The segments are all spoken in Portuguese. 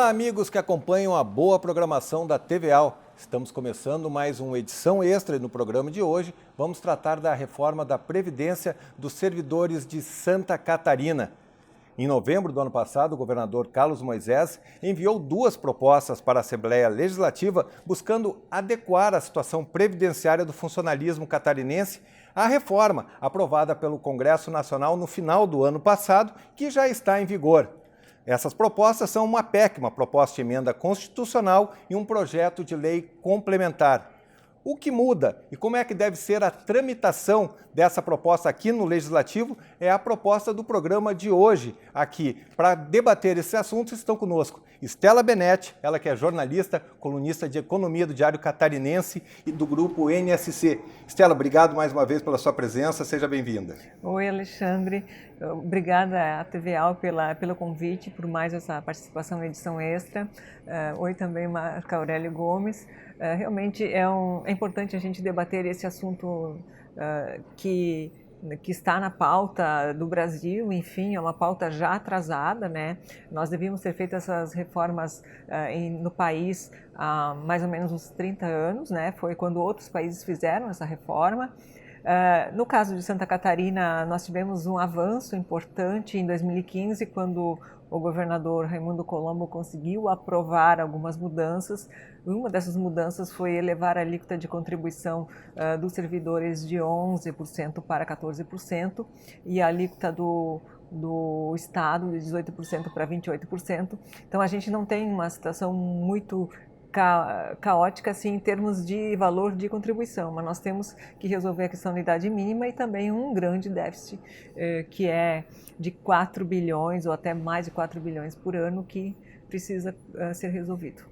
Olá, amigos que acompanham a boa programação da TVAL. Estamos começando mais uma edição extra e no programa de hoje vamos tratar da reforma da Previdência dos servidores de Santa Catarina. Em novembro do ano passado, o governador Carlos Moisés enviou 2 propostas para a Assembleia Legislativa buscando adequar a situação previdenciária do funcionalismo catarinense à reforma aprovada pelo Congresso Nacional no final do ano passado, que já está em vigor. Essas propostas são uma PEC, uma proposta de emenda constitucional e um projeto de lei complementar. O que muda e como é que deve ser a tramitação dessa proposta aqui no Legislativo é a proposta do programa de hoje aqui. Para debater esse assunto estão conosco Estela Benetti, ela que é jornalista, colunista de economia do Diário Catarinense e do grupo NSC. Estela, obrigado mais uma vez pela sua presença, seja bem-vinda. Oi, Alexandre. Obrigada à TVAL pelo convite, por mais essa participação na edição extra. Oi também, Marco Aurélio Gomes. Realmente é importante a gente debater esse assunto que está na pauta do Brasil, enfim, é uma pauta já atrasada, né? Nós devíamos ter feito essas reformas no país há mais ou menos uns 30 anos, né? Foi quando outros países fizeram essa reforma. No caso de Santa Catarina, nós tivemos um avanço importante em 2015, quando o governador Raimundo Colombo conseguiu aprovar algumas mudanças. Uma dessas mudanças foi elevar a alíquota de contribuição dos servidores de 11% para 14% e a alíquota do Estado de 18% para 28%. Então, a gente não tem uma situação muito caótica assim, em termos de valor de contribuição, mas nós temos que resolver a questão da idade mínima e também um grande déficit que é de 4 bilhões ou até mais de 4 bilhões por ano que precisa ser resolvido.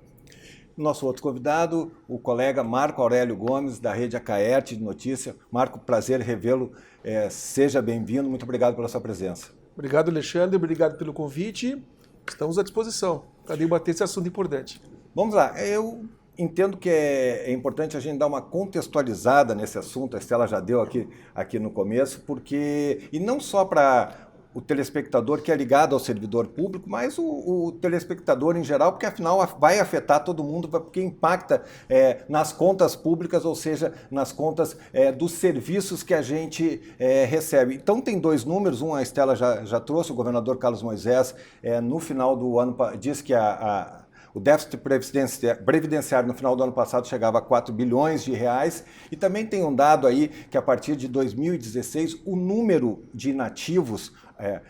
Nosso outro convidado, o colega Marco Aurélio Gomes, da Rede Acaerte de Notícia. Marco, prazer revê-lo. Seja bem-vindo, muito obrigado pela sua presença. Obrigado, Alexandre, obrigado pelo convite. Estamos à disposição para debater esse assunto importante. Vamos lá, eu entendo que é importante a gente dar uma contextualizada nesse assunto, a Estela já deu aqui no começo, porque, e não só para o telespectador que é ligado ao servidor público, mas o telespectador em geral, porque afinal vai afetar todo mundo, porque impacta nas contas públicas, ou seja, nas contas dos serviços que a gente recebe. Então tem 2 números, um a Estela já trouxe, o governador Carlos Moisés no final do ano disse que o déficit previdenciário no final do ano passado chegava a 4 bilhões de reais e também tem um dado aí que a partir de 2016 o número de inativos,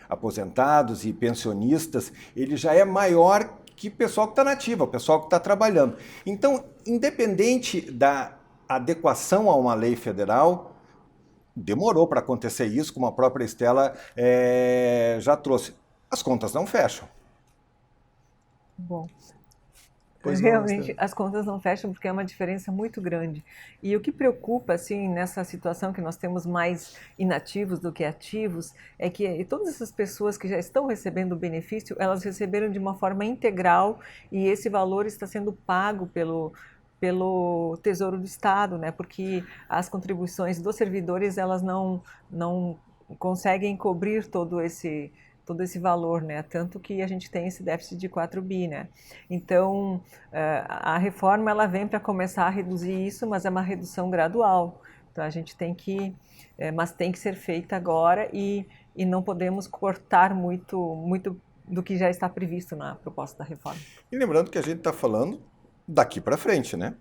aposentados e pensionistas, ele já é maior que o pessoal que está na ativa, o pessoal que está trabalhando. Então, independente da adequação a uma lei federal, demorou para acontecer isso, como a própria Estela já trouxe. As contas não fecham. Bom, realmente as contas não fecham porque é uma diferença muito grande. E o que preocupa, assim, nessa situação que nós temos mais inativos do que ativos, é que todas essas pessoas que já estão recebendo o benefício, elas receberam de uma forma integral e esse valor está sendo pago pelo Tesouro do Estado, né? Porque as contribuições dos servidores, elas não conseguem cobrir todo esse valor, né? Tanto que a gente tem esse déficit de 4 bi, né? Então, a reforma ela vem para começar a reduzir isso, mas é uma redução gradual. Então, a gente tem que, mas tem que ser feita agora e não podemos cortar muito do que já está previsto na proposta da reforma. E lembrando que a gente está falando daqui para frente, né?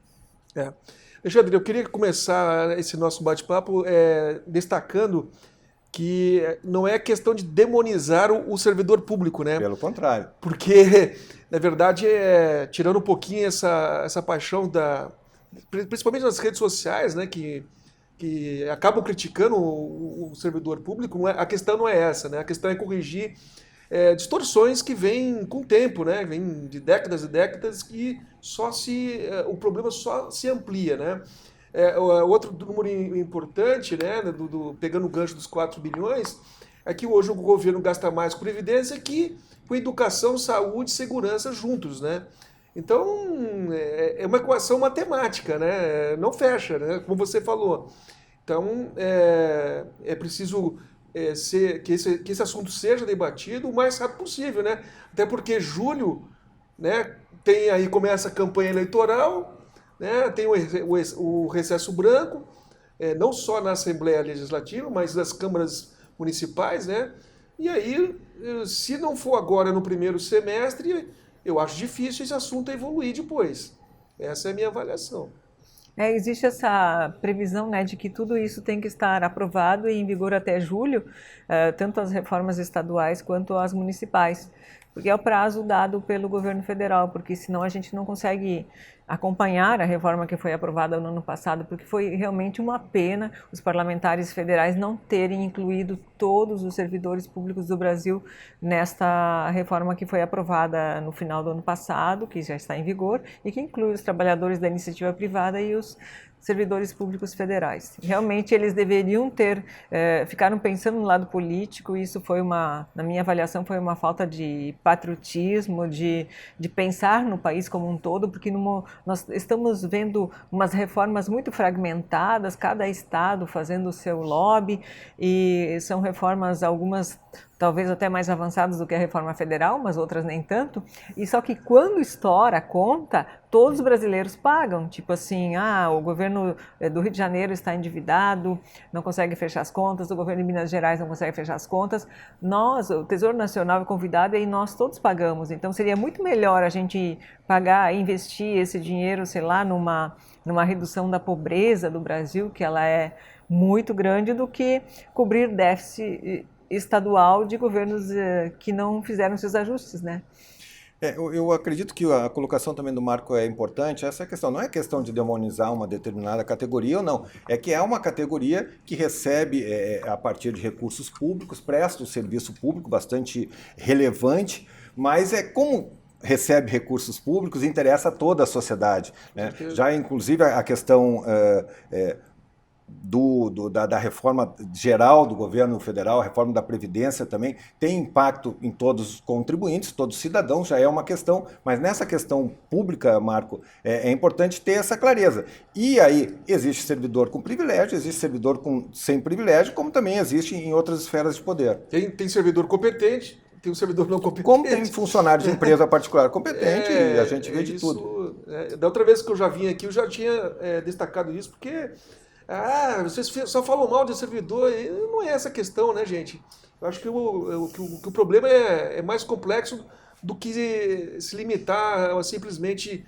Alexandre, eu queria começar esse nosso bate-papo destacando que não é questão de demonizar o servidor público, né? Pelo contrário. Porque, na verdade, tirando um pouquinho essa paixão principalmente nas redes sociais, né, que acabam criticando o servidor público, a questão não é essa, né? A questão é corrigir distorções que vêm com o tempo, né? Vêm de décadas e décadas que o problema só se amplia, né? Outro número importante, né, pegando o gancho dos 4 bilhões, é que hoje o governo gasta mais com previdência que com educação, saúde e segurança juntos, né? Então, é uma equação matemática, né? Não fecha, né? Como você falou. Então, é preciso que esse assunto seja debatido o mais rápido possível, né? Até porque julho né? Tem aí, começa a campanha eleitoral, né? Tem o recesso branco, não só na Assembleia Legislativa, mas nas câmaras municipais, né? E aí, se não for agora no primeiro semestre, eu acho difícil esse assunto evoluir depois. Essa é a minha avaliação. Existe essa previsão, né, de que tudo isso tem que estar aprovado e em vigor até julho, tanto as reformas estaduais quanto as municipais, porque é o prazo dado pelo governo federal, porque senão a gente não consegue acompanhar a reforma que foi aprovada no ano passado, porque foi realmente uma pena os parlamentares federais não terem incluído todos os servidores públicos do Brasil nesta reforma que foi aprovada no final do ano passado, que já está em vigor, e que inclui os trabalhadores da iniciativa privada e os servidores públicos federais. Realmente eles deveriam ter, ficaram pensando no lado político, e isso foi na minha avaliação, foi uma falta de patriotismo, de pensar no país como um todo, porque nós estamos vendo umas reformas muito fragmentadas, cada estado fazendo o seu lobby, e são reformas, algumas talvez até mais avançadas do que a reforma federal, mas outras nem tanto, e só que quando estoura a conta, todos os brasileiros pagam, tipo assim, o governo do Rio de Janeiro está endividado, não consegue fechar as contas, o governo de Minas Gerais não consegue fechar as contas, nós, o Tesouro Nacional é convidado e nós todos pagamos, então seria muito melhor a gente pagar, investir esse dinheiro, sei lá, numa redução da pobreza do Brasil, que ela é muito grande, do que cobrir déficit estadual de governos que não fizeram seus ajustes, né? Eu acredito que a colocação também do Marco é importante. Essa questão não é questão de demonizar uma determinada categoria ou não. É que é uma categoria que recebe, a partir de recursos públicos, presta um serviço público bastante relevante, mas como recebe recursos públicos interessa a toda a sociedade, né? Já, inclusive, a questão da reforma geral do governo federal, a reforma da Previdência também, tem impacto em todos os contribuintes, todos os cidadãos, já é uma questão, mas nessa questão pública, Marco, é importante ter essa clareza. E aí, existe servidor com privilégio, existe servidor sem privilégio, como também existe em outras esferas de poder. Tem servidor competente, tem um servidor não competente. Como tem funcionário de empresa particular competente, e a gente vê de tudo. Da outra vez que eu já vim aqui, eu já tinha destacado isso, porque vocês só falam mal de servidor, e não é essa a questão, né, gente? Eu acho que o problema é mais complexo do que se limitar a simplesmente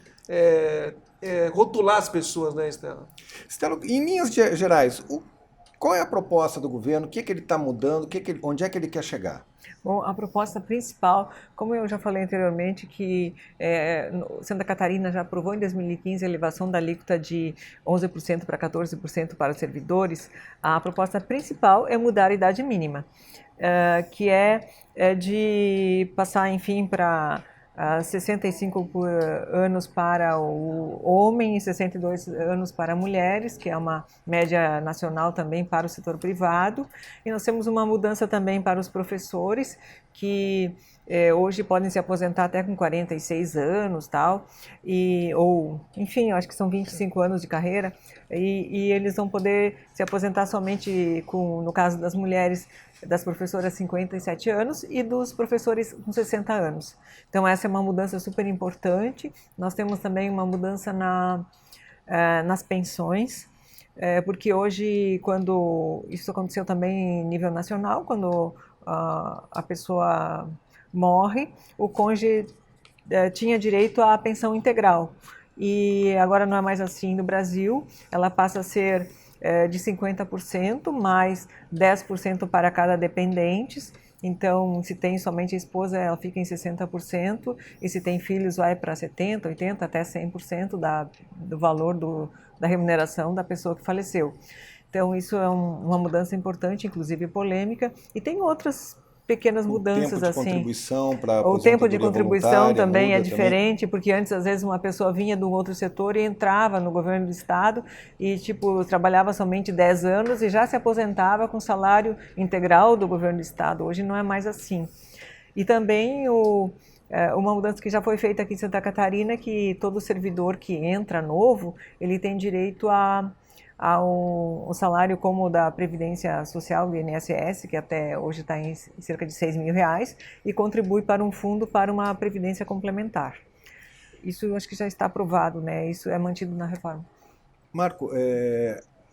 rotular as pessoas, né, Estela? Estela, em linhas gerais, qual é a proposta do governo? O que ele está mudando? Onde é que ele quer chegar? Bom, a proposta principal, como eu já falei anteriormente, que Santa Catarina já aprovou em 2015 a elevação da alíquota de 11% para 14% para os servidores, a proposta principal é mudar a idade mínima, que é de passar, enfim, para 65 anos para o homem e 62 anos para mulheres, que é uma média nacional também para o setor privado. E nós temos uma mudança também para os professores, que hoje podem se aposentar até com 46 anos, tal, enfim, eu acho que são 25 anos de carreira, e eles vão poder se aposentar somente no caso das mulheres, das professoras 57 anos e dos professores com 60 anos. Então essa é uma mudança super importante. Nós temos também uma mudança nas pensões, porque hoje, quando isso aconteceu também em nível nacional, quando a pessoa morre, o cônjuge tinha direito à pensão integral. E agora não é mais assim no Brasil, ela passa a ser de 50%, mais 10% para cada dependente. Então, se tem somente a esposa, ela fica em 60%, e se tem filhos, vai para 70%, 80%, até 100% do valor da remuneração da pessoa que faleceu. Então, isso é uma mudança importante, inclusive polêmica, e tem outras pequenas mudanças assim. O tempo de contribuição também é diferente, porque antes às vezes uma pessoa vinha de um outro setor e entrava no governo do estado e trabalhava somente 10 anos e já se aposentava com salário integral do governo do estado. Hoje não é mais assim. E também uma mudança que já foi feita aqui em Santa Catarina, que todo servidor que entra novo, ele tem direito ao salário como o da Previdência Social do INSS, que até hoje está em cerca de R$6.000, e contribui para um fundo para uma previdência complementar. Isso eu acho que já está aprovado, né? Isso é mantido na reforma. Marco,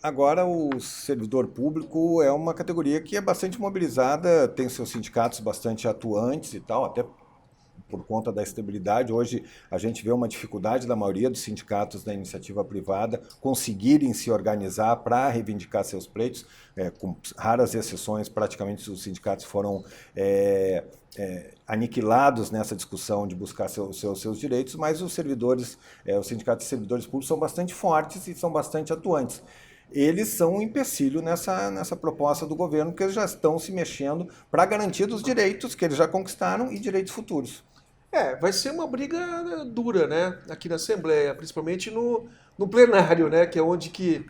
agora o servidor público é uma categoria que é bastante mobilizada, tem seus sindicatos bastante atuantes e tal, até por conta da estabilidade. Hoje a gente vê uma dificuldade da maioria dos sindicatos da iniciativa privada conseguirem se organizar para reivindicar seus pleitos, com raras exceções, praticamente os sindicatos foram aniquilados nessa discussão de buscar seus direitos, mas os servidores, os sindicatos de servidores públicos são bastante fortes e são bastante atuantes. Eles são um empecilho nessa proposta do governo, porque eles já estão se mexendo para garantir os direitos que eles já conquistaram e direitos futuros. Vai ser uma briga dura, né, aqui na Assembleia, principalmente no plenário, né, que é onde que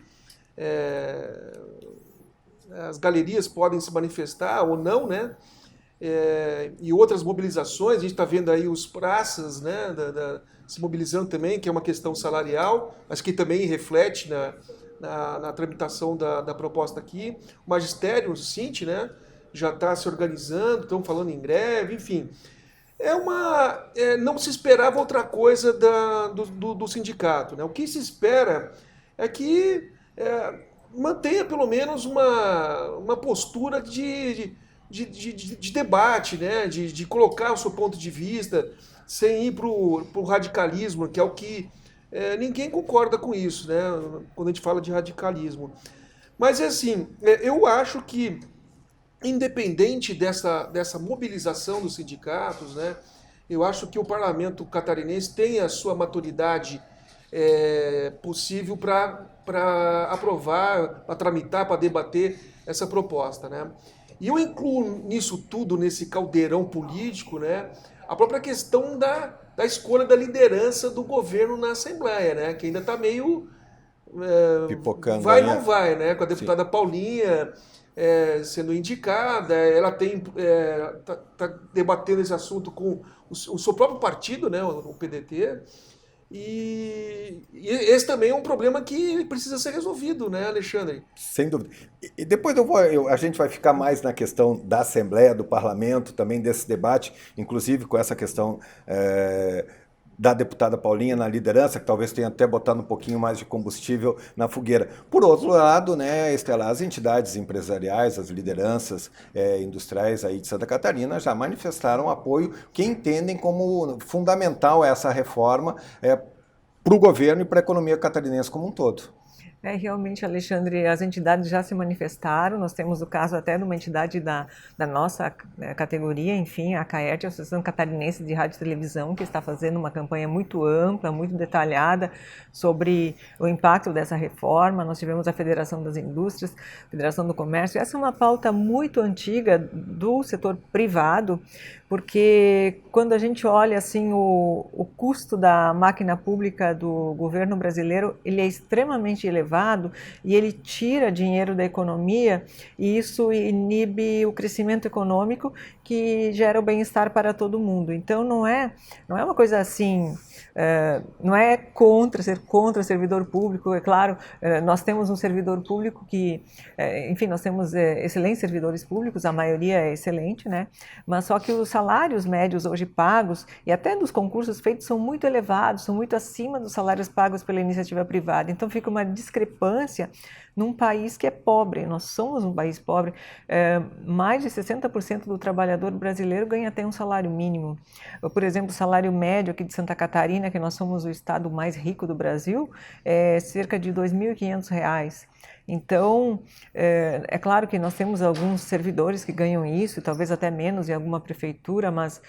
as galerias podem se manifestar ou não, né, e outras mobilizações. A gente está vendo aí os praças, né, se mobilizando também, que é uma questão salarial, mas que também reflete na tramitação da proposta aqui. O magistério, o Sint, né, já está se organizando, estão falando em greve, enfim. Não se esperava outra coisa do sindicato, né? O que se espera é que mantenha pelo menos uma postura de debate, né? De colocar o seu ponto de vista sem ir para o radicalismo, que é o que ninguém concorda com isso, né? Quando a gente fala de radicalismo. Mas assim, eu acho que independente dessa mobilização dos sindicatos, né, eu acho que o parlamento catarinense tem a sua maturidade possível para aprovar, para tramitar, para debater essa proposta, né? E eu incluo nisso tudo, nesse caldeirão político, né, a própria questão da escolha da liderança do governo na Assembleia, né, que ainda está meio Pipocando vai aí, não vai, né, com a deputada sim. Paulinha sendo indicada. Ela tá debatendo esse assunto com o seu próprio partido, né, o PDT, e esse também é um problema que precisa ser resolvido, né, Alexandre? Sem dúvida. E depois a gente vai ficar mais na questão da Assembleia, do Parlamento, também desse debate, inclusive com essa questão da deputada Paulinha na liderança, que talvez tenha até botado um pouquinho mais de combustível na fogueira. Por outro lado, né, Estela, as entidades empresariais, as lideranças industriais aí de Santa Catarina já manifestaram apoio que entendem como fundamental essa reforma para o governo e para a economia catarinense como um todo. Realmente, Alexandre, as entidades já se manifestaram. Nós temos o caso até de uma entidade da nossa categoria, enfim, a CAERT, a Associação Catarinense de Rádio e Televisão, que está fazendo uma campanha muito ampla, muito detalhada sobre o impacto dessa reforma. Nós tivemos a Federação das Indústrias, Federação do Comércio. Essa é uma pauta muito antiga do setor privado, porque quando a gente olha assim o custo da máquina pública do governo brasileiro, ele é extremamente elevado e ele tira dinheiro da economia, e isso inibe o crescimento econômico que gera o bem-estar para todo mundo. Então não é uma coisa assim, não é ser contra o servidor público. É claro, nós temos um servidor público que, enfim, nós temos excelentes servidores públicos, a maioria é excelente, né? Mas só que os salários médios hoje pagos, e até dos concursos feitos, são muito elevados, são muito acima dos salários pagos pela iniciativa privada. Então fica uma discrepância num país que é pobre. Nós somos um país pobre. Mais de 60% do trabalhador brasileiro ganha até um salário mínimo. Por exemplo, o salário médio aqui de Santa Catarina, que nós somos o estado mais rico do Brasil, é cerca de R$ 2.500. Então, é claro que nós temos alguns servidores que ganham isso, talvez até menos em alguma prefeitura, mas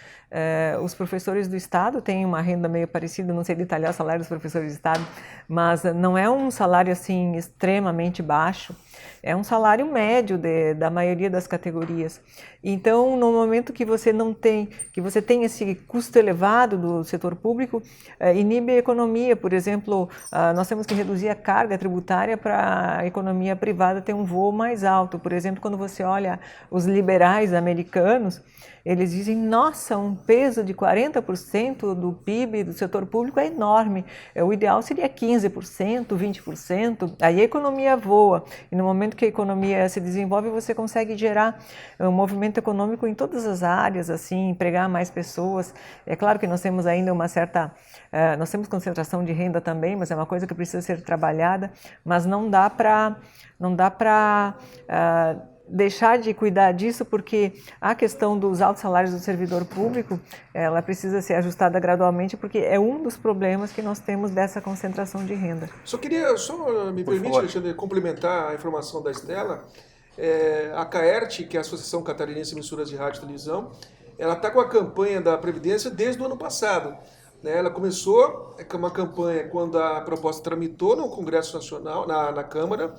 os professores do Estado têm uma renda meio parecida. Não sei detalhar o salário dos professores do Estado, mas não é um salário assim extremamente baixo. É um salário médio da maioria das categorias. Então, no momento que você tem esse custo elevado do setor público, inibe a economia. Por exemplo, nós temos que reduzir a carga tributária para a economia privada ter um voo mais alto. Por exemplo, quando você olha os liberais americanos, eles dizem dizem, nossa, um peso de 40% do PIB do setor público é enorme, o ideal seria 15%, 20%, aí a economia voa, e no momento que a economia se desenvolve, você consegue gerar um movimento econômico em todas as áreas, assim, empregar mais pessoas. É claro que nós temos ainda uma certa, nós temos concentração de renda também, mas é uma coisa que precisa ser trabalhada, mas não dá para deixar de cuidar disso, porque a questão dos altos salários do servidor público, ela precisa ser ajustada gradualmente, porque é um dos problemas que nós temos dessa concentração de renda. Me permite, Alexandre, complementar a informação da Estela. A CAERT, que é a Associação Catarinense de Emissoras de Rádio e Televisão, ela está com a campanha da Previdência desde o ano passado. Ela começou com uma campanha quando a proposta tramitou no Congresso Nacional, na Câmara.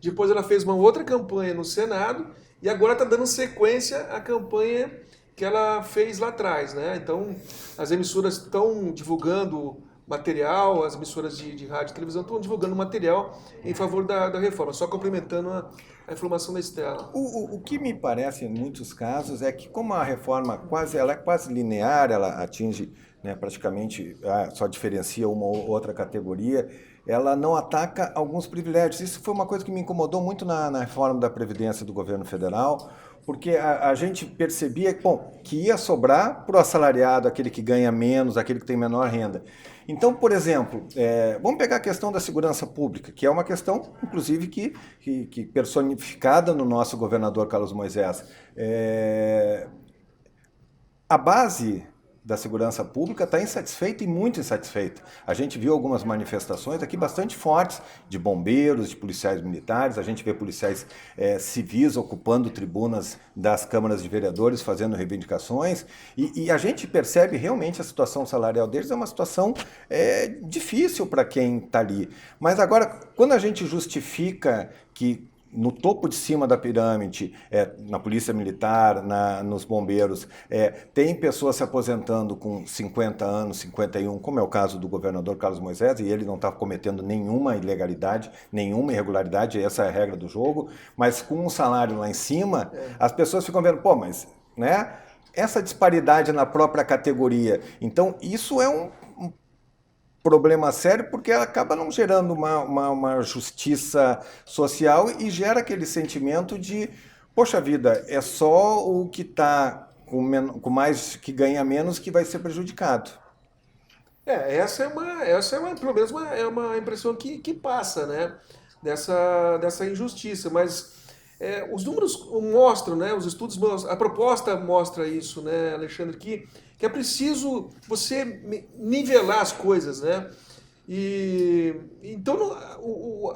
Depois ela fez uma outra campanha no Senado e agora está dando sequência à campanha que ela fez lá atrás, né? Então, as emissoras estão divulgando material, as emissoras de rádio e televisão estão divulgando material em favor da reforma. Só complementando a informação da Estela. O que me parece, em muitos casos, é que como a reforma ela é quase linear, ela atinge, né, praticamente, só diferencia uma ou outra categoria, ela não ataca alguns privilégios. Isso foi uma coisa que me incomodou muito na reforma da Previdência do governo federal, porque a gente percebia que ia sobrar para o assalariado, aquele que ganha menos, aquele que tem menor renda. Então, por exemplo, vamos pegar a questão da segurança pública, que é uma questão, inclusive, que personificada no nosso governador Carlos Moisés. A base da segurança pública está insatisfeita e muito insatisfeita. A gente viu algumas manifestações aqui bastante fortes de bombeiros, de policiais militares, a gente vê policiais civis ocupando tribunas das câmaras de vereadores, fazendo reivindicações, e a gente percebe realmente a situação salarial deles é uma situação difícil para quem está ali. Mas agora, quando a gente justifica que no topo de cima da pirâmide, na polícia militar, nos bombeiros, tem pessoas se aposentando com 50 anos, 51, como é o caso do governador Carlos Moisés, e ele não está cometendo nenhuma ilegalidade, nenhuma irregularidade, essa é a regra do jogo, mas com um salário lá em cima, as pessoas ficam vendo, mas, né, essa disparidade na própria categoria. Então, isso é um problema sério, porque ela acaba não gerando uma justiça social e gera aquele sentimento de, poxa vida, é só o que está com mais, que ganha menos, que vai ser prejudicado. Pelo menos é uma impressão que passa, né, dessa injustiça, mas os números mostram, né, os estudos mostram, a proposta mostra isso, né, Alexandre, que é preciso você nivelar as coisas, né? Então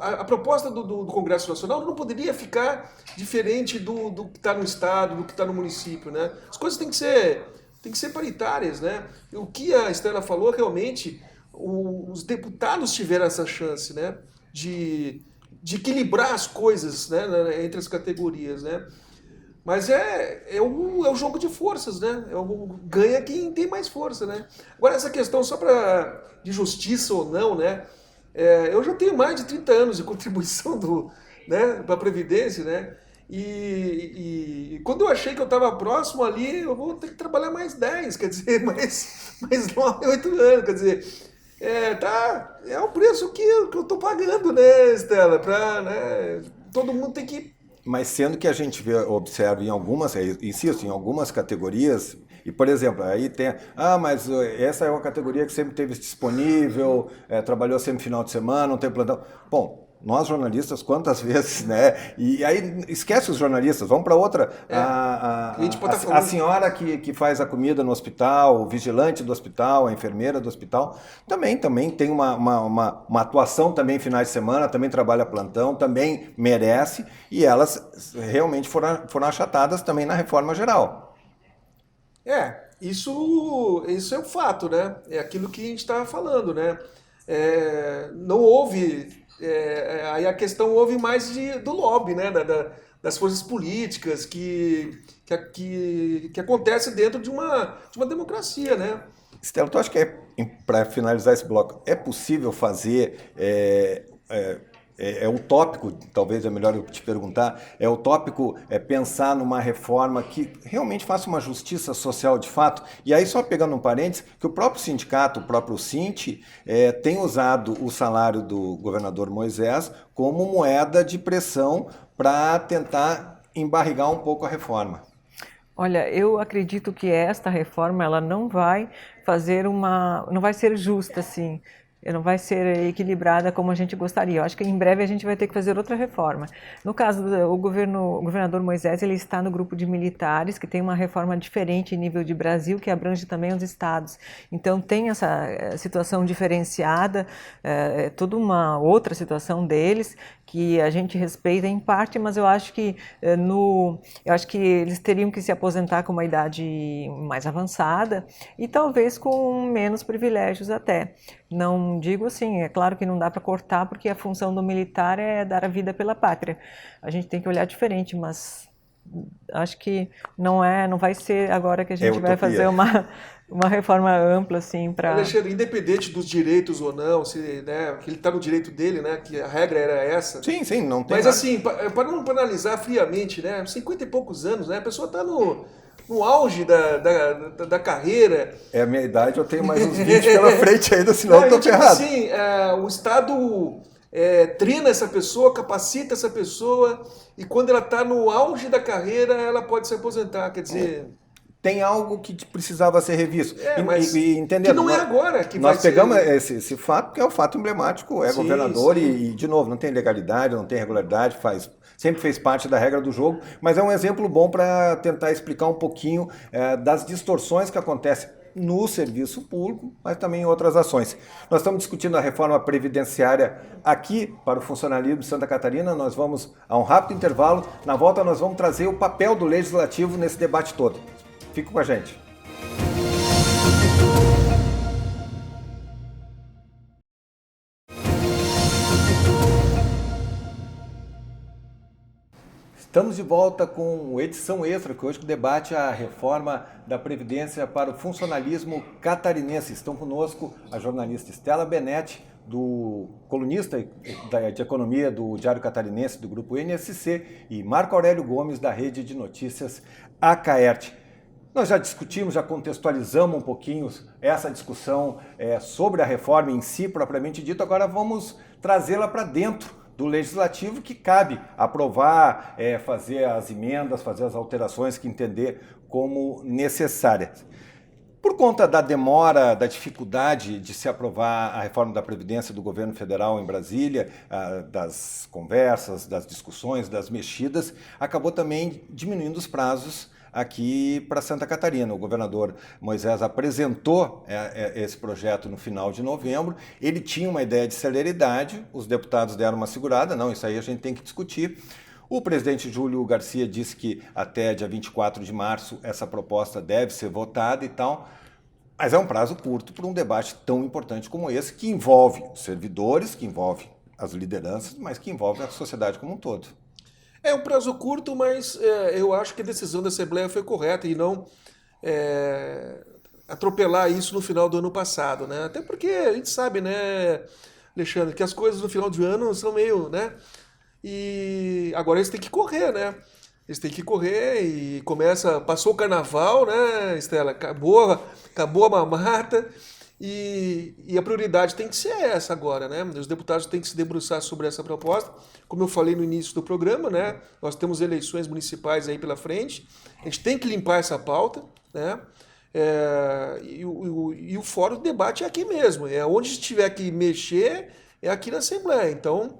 a proposta do Congresso Nacional não poderia ficar diferente do que está no estado, do que está no município, né? As coisas têm que ser paritárias, né? O que a Estela falou, realmente, os deputados tiveram essa chance, né? De equilibrar as coisas, né? Entre as categorias, né? Mas é o jogo de forças, né? Ganha quem tem mais força, né? Agora, essa questão só de justiça ou não, né? Eu já tenho mais de 30 anos de contribuição para a Previdência, né? E quando eu achei que eu estava próximo ali, eu vou ter que trabalhar mais 10, quer dizer, mais 9, 8 anos, quer dizer... É o preço que eu estou pagando, né, Estela? Né? Todo mundo tem que... Mas sendo que a gente observa em algumas, insisto, em algumas categorias, e por exemplo, aí tem, mas essa é uma categoria que sempre teve disponível, trabalhou sempre final de semana, não tem plantão. Bom, nós jornalistas, quantas vezes, né? E aí esquece os jornalistas, vamos para outra. A senhora que faz a comida no hospital, o vigilante do hospital, a enfermeira do hospital, também tem uma atuação também finais de semana, também trabalha plantão, também merece, e elas realmente foram achatadas também na reforma geral. Isso é um fato, né? É aquilo que a gente estava falando, né? Não houve... aí a questão houve mais do lobby, né? Das forças políticas que acontece dentro de uma democracia, né? Estela, tu acha que para finalizar esse bloco, é possível fazer é utópico, talvez é melhor eu te perguntar, é utópico pensar numa reforma que realmente faça uma justiça social de fato? E aí, só pegando um parênteses, que o próprio sindicato, o próprio Sint, tem usado o salário do governador Moisés como moeda de pressão para tentar embarrigar um pouco a reforma. Olha, eu acredito que esta reforma ela não vai não vai ser justa assim, não vai ser equilibrada como a gente gostaria. Eu acho que em breve a gente vai ter que fazer outra reforma. No caso do o governador Moisés, ele está no grupo de militares que tem uma reforma diferente em nível de Brasil que abrange também os estados. Então tem essa situação diferenciada, toda uma outra situação deles que a gente respeita em parte, mas eu acho que eles teriam que se aposentar com uma idade mais avançada e talvez com menos privilégios até. Não digo assim, é claro que não dá para cortar porque a função do militar é dar a vida pela pátria. A gente tem que olhar diferente, mas acho que não vai ser agora que a gente vai fazer uma reforma ampla assim para. Alexandre, independente dos direitos ou não, se, né, que ele está no direito dele, né, que a regra era essa. Sim, sim, não tem. Mas assim, para não analisar friamente, né, 50 e poucos anos, né, a pessoa está no auge da carreira. É a minha idade, eu tenho mais uns 20 pela frente ainda, senão eu estou tipo ferrado. Assim, o Estado treina essa pessoa, capacita essa pessoa, e quando ela está no auge da carreira, ela pode se aposentar, quer dizer... Tem algo que precisava ser revisto. Mas entendendo, que não é agora que vai nós pegamos ser... esse fato, que é o fato emblemático, Sim, governador, sim. e, de novo, não tem legalidade, não tem regularidade, sempre fez parte da regra do jogo, mas é um exemplo bom para tentar explicar um pouquinho das distorções que acontecem no serviço público, mas também em outras ações. Nós estamos discutindo a reforma previdenciária aqui para o funcionalismo de Santa Catarina. Nós vamos a um rápido intervalo. Na volta nós vamos trazer o papel do legislativo nesse debate todo. Fica com a gente. Estamos de volta com Edição Extra, que hoje debate a reforma da Previdência para o funcionalismo catarinense. Estão conosco a jornalista Estela Benetti, colunista de economia do Diário Catarinense do Grupo NSC, e Marco Aurélio Gomes, da rede de notícias Acaerte. Nós já discutimos, já contextualizamos um pouquinho essa discussão sobre a reforma em si, propriamente dito. Agora vamos trazê-la para dentro do Legislativo, que cabe aprovar, fazer as emendas, fazer as alterações que entender como necessárias. Por conta da demora, da dificuldade de se aprovar a reforma da Previdência do governo federal em Brasília, das conversas, das discussões, das mexidas, acabou também diminuindo os prazos aqui para Santa Catarina. O governador Moisés apresentou esse projeto no final de novembro. Ele tinha uma ideia de celeridade, os deputados deram uma segurada, não, isso aí a gente tem que discutir. O presidente Júlio Garcia disse que até dia 24 de março essa proposta deve ser votada e tal, mas é um prazo curto para um debate tão importante como esse, que envolve os servidores, que envolve as lideranças, mas que envolve a sociedade como um todo. É um prazo curto, mas eu acho que a decisão da Assembleia foi correta e não atropelar isso no final do ano passado, né? Até porque a gente sabe, né, Alexandre, que as coisas no final de ano são meio, né? E agora eles têm que correr, né? Eles têm que correr e passou o carnaval, né, Estela? Acabou a mamata. E a prioridade tem que ser essa agora, né? Os deputados têm que se debruçar sobre essa proposta. Como eu falei no início do programa, né? Nós temos eleições municipais aí pela frente. A gente tem que limpar essa pauta, né? E o fórum do debate é aqui mesmo. Onde tiver que mexer, é aqui na Assembleia. Então,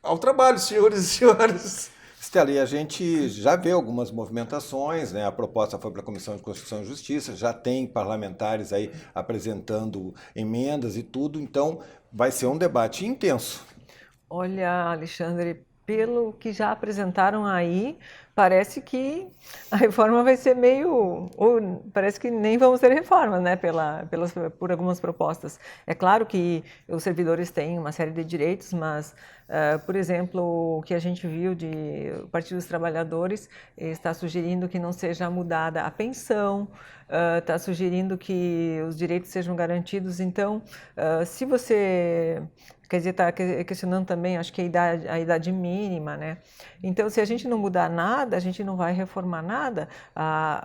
ao trabalho, senhores e senhoras. Estela, e a gente já vê algumas movimentações, né? A proposta foi para a Comissão de Constituição e Justiça, já tem parlamentares aí apresentando emendas e tudo, então vai ser um debate intenso. Olha, Alexandre, pelo que já apresentaram aí, Parece que a reforma vai ser meio, ou parece que nem vamos ter reforma, né, por algumas propostas. É claro que os servidores têm uma série de direitos, mas, por exemplo, o que a gente viu de o Partido dos Trabalhadores está sugerindo que não seja mudada a pensão, está sugerindo que os direitos sejam garantidos. Então, se você, quer dizer, está questionando também, acho que a idade mínima, né? Então, se a gente não mudar nada, a gente não vai reformar nada.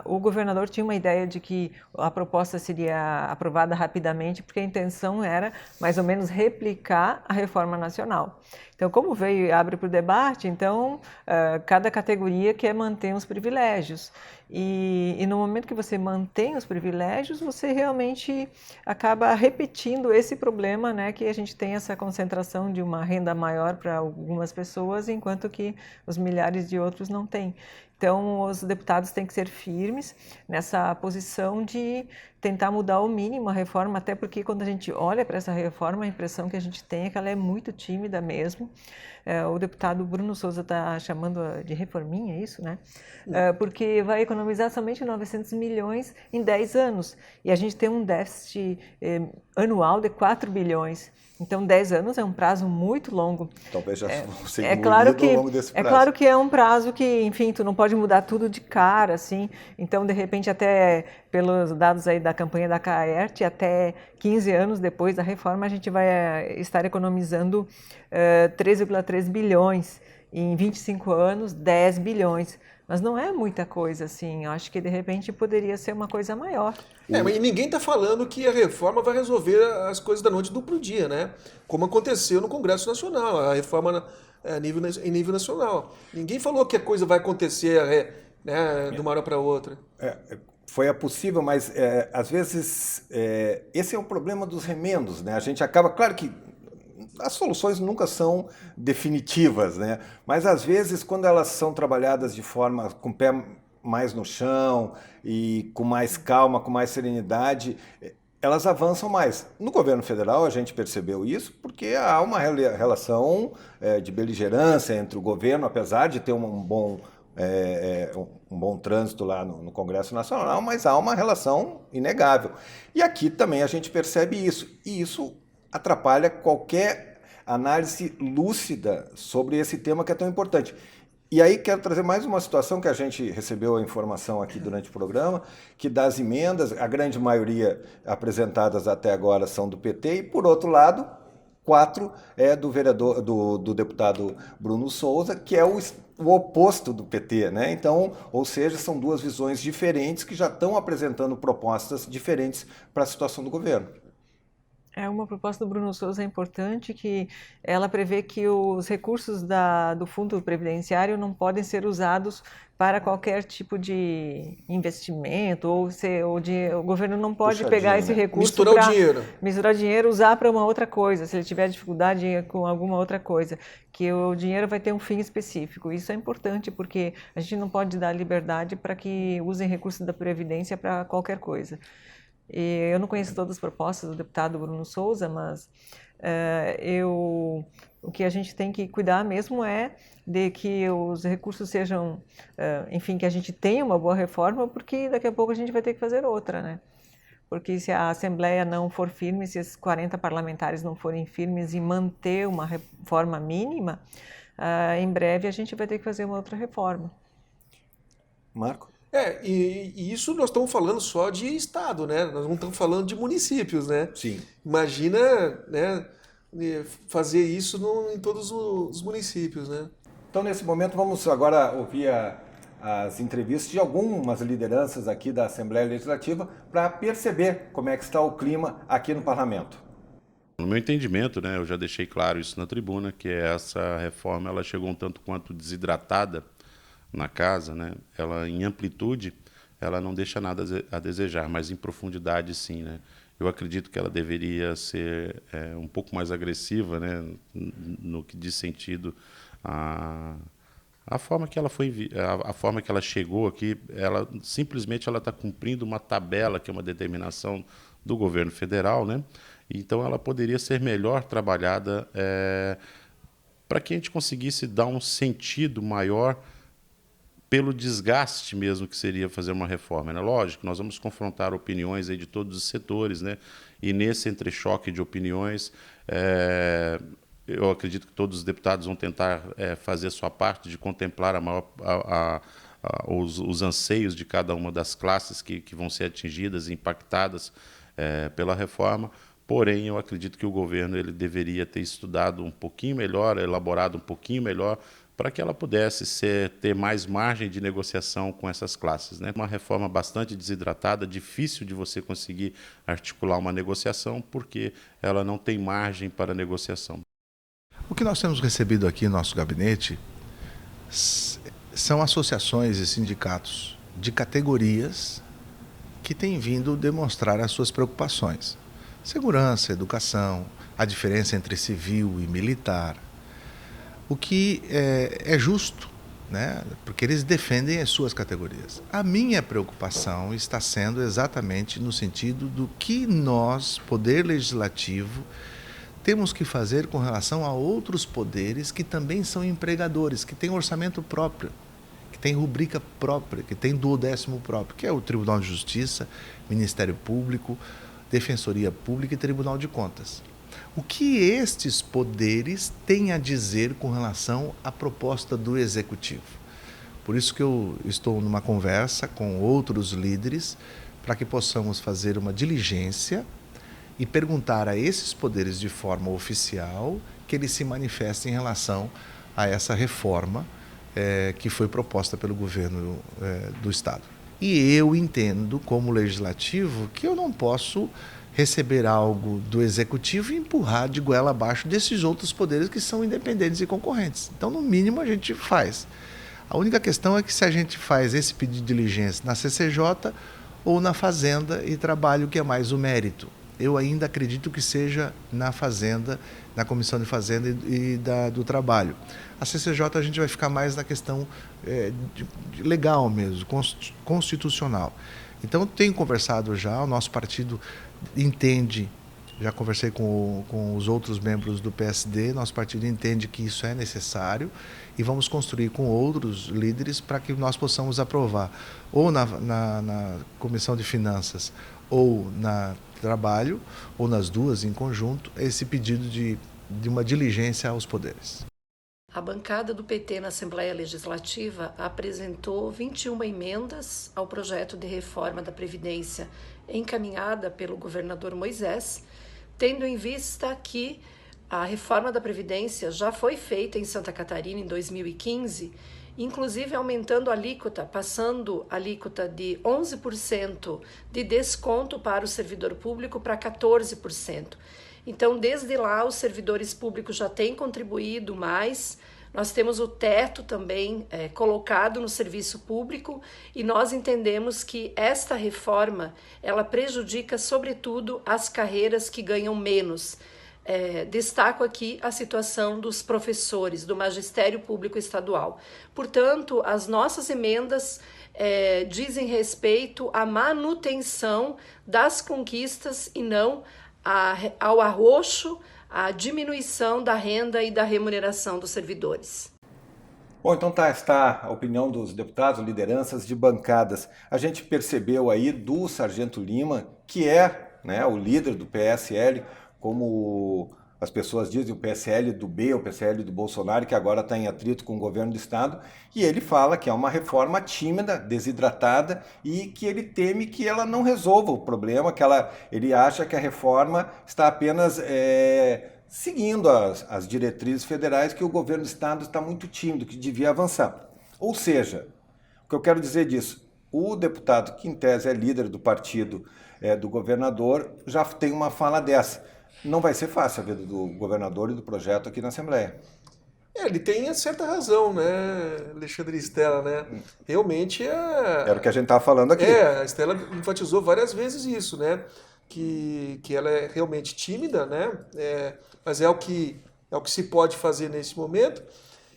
O governador tinha uma ideia de que a proposta seria aprovada rapidamente, porque a intenção era, mais ou menos, replicar a reforma nacional. Então, como veio e abre para o debate, então, cada categoria quer manter os privilégios. E no momento que você mantém os privilégios, você realmente acaba repetindo esse problema, né, que a gente tem essa concentração de uma renda maior para algumas pessoas, enquanto que os milhares de outros não têm. Então, os deputados têm que ser firmes nessa posição de tentar mudar o mínimo a reforma, até porque quando a gente olha para essa reforma, a impressão que a gente tem é que ela é muito tímida mesmo. O deputado Bruno Souza está chamando de reforminha, é isso, né? Porque vai economizar somente 900 milhões em 10 anos. E a gente tem um déficit anual de 4 bilhões. Então, 10 anos é um prazo muito longo. Talvez já fosse Claro ao longo desse prazo. É claro que é um prazo que, enfim, tu não pode mudar tudo de cara, assim. Então, de repente, até pelos dados aí da campanha da CAERT, até 15 anos depois da reforma, a gente vai estar economizando 3,3 bilhões. Em 25 anos, 10 bilhões. Mas não é muita coisa, assim. Eu acho que, de repente, poderia ser uma coisa maior. Mas ninguém está falando que a reforma vai resolver as coisas da noite para o dia, né? Como aconteceu no Congresso Nacional, a reforma em nível nacional. Ninguém falou que a coisa vai acontecer né, de uma hora para outra. Foi possível, mas às vezes esse é o problema dos remendos, né? A gente acaba, claro que as soluções nunca são definitivas, né? Mas às vezes quando elas são trabalhadas de forma com o pé mais no chão e com mais calma, com mais serenidade, elas avançam mais. No governo federal a gente percebeu isso porque há uma relação de beligerância entre o governo, apesar de ter um bom trânsito lá no Congresso Nacional, mas há uma relação inegável. E aqui também a gente percebe isso. E isso atrapalha qualquer análise lúcida sobre esse tema que é tão importante. E aí quero trazer mais uma situação que a gente recebeu a informação aqui durante o programa, que das emendas, a grande maioria apresentadas até agora são do PT, e por outro lado, 4 é do deputado Bruno Souza, que é o oposto do PT, né? Então, ou seja, são duas visões diferentes que já estão apresentando propostas diferentes para a situação do governo. Uma proposta do Bruno Souza é importante, que ela prevê que os recursos do Fundo Previdenciário não podem ser usados para qualquer tipo de investimento, o governo não pode pegar esse recurso para misturar o dinheiro, usar para uma outra coisa, se ele tiver dificuldade com alguma outra coisa, que o dinheiro vai ter um fim específico. Isso é importante porque a gente não pode dar liberdade para que usem recursos da Previdência para qualquer coisa. E eu não conheço todas as propostas do deputado Bruno Souza, mas o que a gente tem que cuidar mesmo é de que os recursos sejam, enfim, que a gente tenha uma boa reforma, porque daqui a pouco a gente vai ter que fazer outra, né? Porque se a Assembleia não for firme, se esses 40 parlamentares não forem firmes em manter uma reforma mínima, em breve a gente vai ter que fazer uma outra reforma. Marco? E isso nós estamos falando só de estado, né? Nós não estamos falando de municípios, né? Sim. Imagina, né, fazer isso em todos os municípios, né? Então, nesse momento, vamos agora ouvir as entrevistas de algumas lideranças aqui da Assembleia Legislativa para perceber como é que está o clima aqui no Parlamento. No meu entendimento, né, eu já deixei claro isso na tribuna, que essa reforma ela chegou um tanto quanto desidratada na casa, né? Ela em amplitude, ela não deixa nada a desejar, mas em profundidade sim, né? Eu acredito que ela deveria ser um pouco mais agressiva, né? No que diz sentido a forma que ela foi, a forma que ela chegou aqui, ela simplesmente ela está cumprindo uma tabela que é uma determinação do governo federal, né? Então ela poderia ser melhor trabalhada para que a gente conseguisse dar um sentido maior pelo desgaste mesmo que seria fazer uma reforma, né? Lógico, nós vamos confrontar opiniões aí de todos os setores, né? E nesse entrechoque de opiniões, eu acredito que todos os deputados vão tentar fazer a sua parte de contemplar os anseios de cada uma das classes que vão ser atingidas e impactadas pela reforma. Porém, eu acredito que o governo ele deveria ter estudado um pouquinho melhor, elaborado um pouquinho melhor, para que ela pudesse ter mais margem de negociação com essas classes, né? Uma reforma bastante desidratada, difícil de você conseguir articular uma negociação, porque ela não tem margem para negociação. O que nós temos recebido aqui no nosso gabinete são associações e sindicatos de categorias que têm vindo demonstrar as suas preocupações. Segurança, educação, a diferença entre civil e militar. O que é justo, né? Porque eles defendem as suas categorias. A minha preocupação está sendo exatamente no sentido do que nós, Poder Legislativo, temos que fazer com relação a outros poderes que também são empregadores, que têm orçamento próprio, que têm rubrica própria, que têm duodécimo próprio, que é o Tribunal de Justiça, Ministério Público, Defensoria Pública e Tribunal de Contas. O que estes poderes têm a dizer com relação à proposta do Executivo? Por isso que eu estou numa conversa com outros líderes para que possamos fazer uma diligência e perguntar a esses poderes de forma oficial que eles se manifestem em relação a essa reforma que foi proposta pelo governo do Estado. E eu entendo, como legislativo, que eu não posso receber algo do Executivo e empurrar de goela abaixo desses outros poderes que são independentes e concorrentes. Então, no mínimo, a gente faz. A única questão é que se a gente faz esse pedido de diligência na CCJ ou na Fazenda e trabalho que é mais o mérito. Eu ainda acredito que seja na Fazenda, na Comissão de Fazenda e do Trabalho. A CCJ a gente vai ficar mais na questão legal mesmo, constitucional. Então, eu tenho conversado já, o nosso partido entende, já conversei com os outros membros do PSD, nosso partido entende que isso é necessário e vamos construir com outros líderes para que nós possamos aprovar, ou na Comissão de Finanças ou na Trabalho, ou nas duas em conjunto, esse pedido de uma diligência aos poderes. A bancada do PT na Assembleia Legislativa apresentou 21 emendas ao projeto de reforma da Previdência encaminhada pelo governador Moisés, tendo em vista que a reforma da Previdência já foi feita em Santa Catarina em 2015, inclusive aumentando a alíquota, passando a alíquota de 11% de desconto para o servidor público para 14%. Então, desde lá, os servidores públicos já têm contribuído mais. Nós temos o teto também colocado no serviço público e nós entendemos que esta reforma ela prejudica, sobretudo, as carreiras que ganham menos. Destaco aqui a situação dos professores, do magistério público estadual. Portanto, as nossas emendas dizem respeito à manutenção das conquistas e não ao arroxo, à diminuição da renda e da remuneração dos servidores. Bom, então está a opinião dos deputados, lideranças de bancadas. A gente percebeu aí do Sargento Lima, que é, né, o líder do PSL, como as pessoas dizem, o PSL do B, o PSL do Bolsonaro, que agora está em atrito com o governo do Estado, e ele fala que é uma reforma tímida, desidratada, e que ele teme que ela não resolva o problema, que ele acha que a reforma está apenas seguindo as diretrizes federais, que o governo do Estado está muito tímido, que devia avançar. Ou seja, o que eu quero dizer disso, o deputado, que em tese é líder do partido do governador, já tem uma fala dessa. Não vai ser fácil a vida do governador e do projeto aqui na Assembleia. Ele tem certa razão, né, Alexandre e Estela, né? Realmente Era o que a gente estava falando aqui. A Estela enfatizou várias vezes isso, né? Que ela é realmente tímida, né? Mas é o que se pode fazer nesse momento.